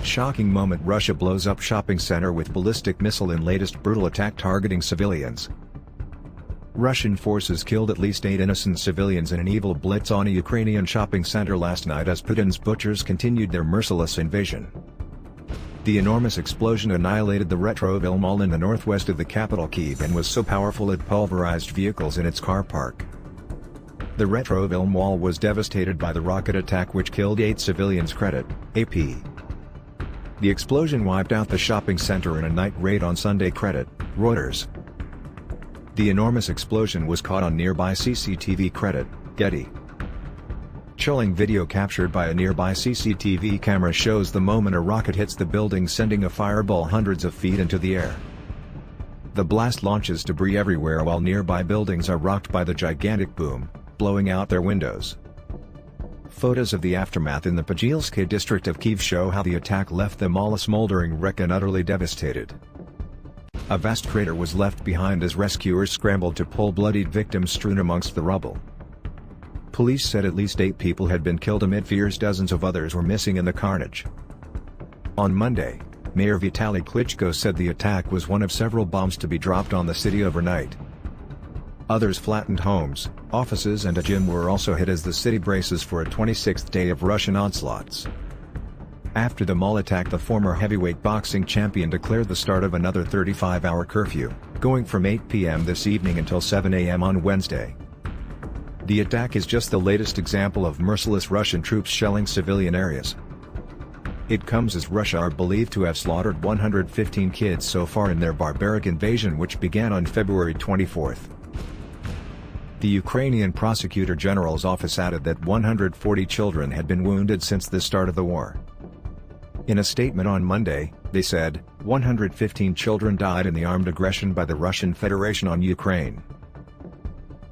Shocking moment: Russia blows up shopping center with ballistic missile in latest brutal attack targeting civilians. Russian forces killed at least 8 innocent civilians in an evil blitz on a Ukrainian shopping center last night as Putin's butchers continued their merciless invasion. The enormous explosion annihilated the Retroville mall in the northwest of the capital Kyiv and was so powerful it pulverized vehicles in its car park. The Retroville mall was devastated by the rocket attack which killed 8 civilians. Credit, AP. The explosion wiped out the shopping center in a night raid on Sunday. Credit, Reuters. The enormous explosion was caught on nearby CCTV. Credit, Getty. Chilling video captured by a nearby CCTV camera shows the moment a rocket hits the building, sending a fireball hundreds of feet into the air. The blast launches debris everywhere while nearby buildings are rocked by the gigantic boom, blowing out their windows. Photos of the aftermath in the Podilskyi district of Kyiv show how the attack left the mall a smoldering wreck and utterly devastated. A vast crater was left behind as rescuers scrambled to pull bloodied victims strewn amongst the rubble. Police said at least 8 people had been killed amid fears dozens of others were missing in the carnage. On Monday, Mayor Vitaly Klitschko said the attack was one of several bombs to be dropped on the city overnight. Others flattened homes, offices and a gym were also hit as the city braces for a 26th day of Russian onslaughts. After the mall attack, the former heavyweight boxing champion declared the start of another 35-hour curfew, going from 8 p.m. this evening until 7 a.m. on Wednesday. The attack is just the latest example of merciless Russian troops shelling civilian areas. It comes as Russia are believed to have slaughtered 115 kids so far in their barbaric invasion, which began on February 24. The Ukrainian Prosecutor General's office added that 140 children had been wounded since the start of the war. In a statement on Monday, they said, 115 children died in the armed aggression by the Russian Federation on Ukraine.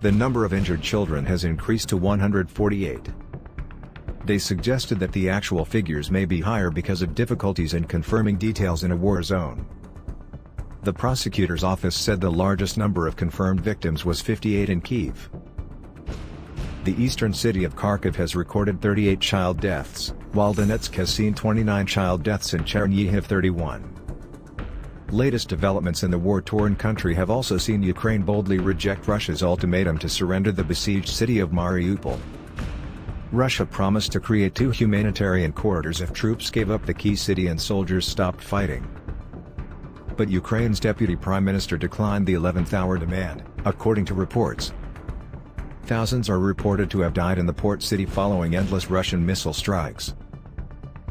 The number of injured children has increased to 148. They suggested that the actual figures may be higher because of difficulties in confirming details in a war zone. The prosecutor's office said the largest number of confirmed victims was 58 in Kyiv. The eastern city of Kharkiv has recorded 38 child deaths, while Donetsk has seen 29 child deaths and Chernihiv 31. Latest developments in the war-torn country have also seen Ukraine boldly reject Russia's ultimatum to surrender the besieged city of Mariupol. Russia promised to create 2 humanitarian corridors if troops gave up the key city and soldiers stopped fighting. But Ukraine's deputy prime minister declined the 11th-hour demand, according to reports. Thousands are reported to have died in the port city following endless Russian missile strikes.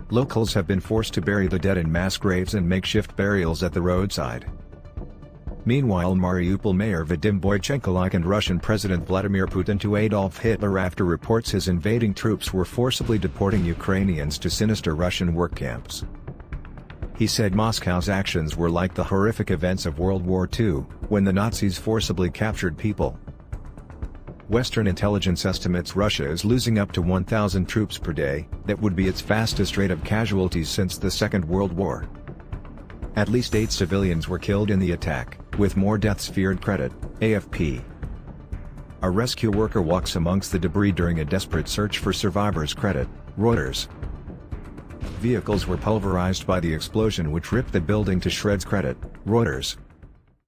Locals have been forced to bury the dead in mass graves and makeshift burials at the roadside. Meanwhile, Mariupol Mayor Vadim Boychenko likened Russian President Vladimir Putin to Adolf Hitler after reports his invading troops were forcibly deporting Ukrainians to sinister Russian work camps. He said Moscow's actions were like the horrific events of World War II, when the Nazis forcibly captured people. Western intelligence estimates Russia is losing up to 1,000 troops per day. That would be its fastest rate of casualties since the Second World War. At least 8 civilians were killed in the attack, with more deaths feared. Credit, AFP. A rescue worker walks amongst the debris during a desperate search for survivors. Credit, Reuters. Vehicles were pulverized by the explosion which ripped the building to shreds. Credit, Reuters.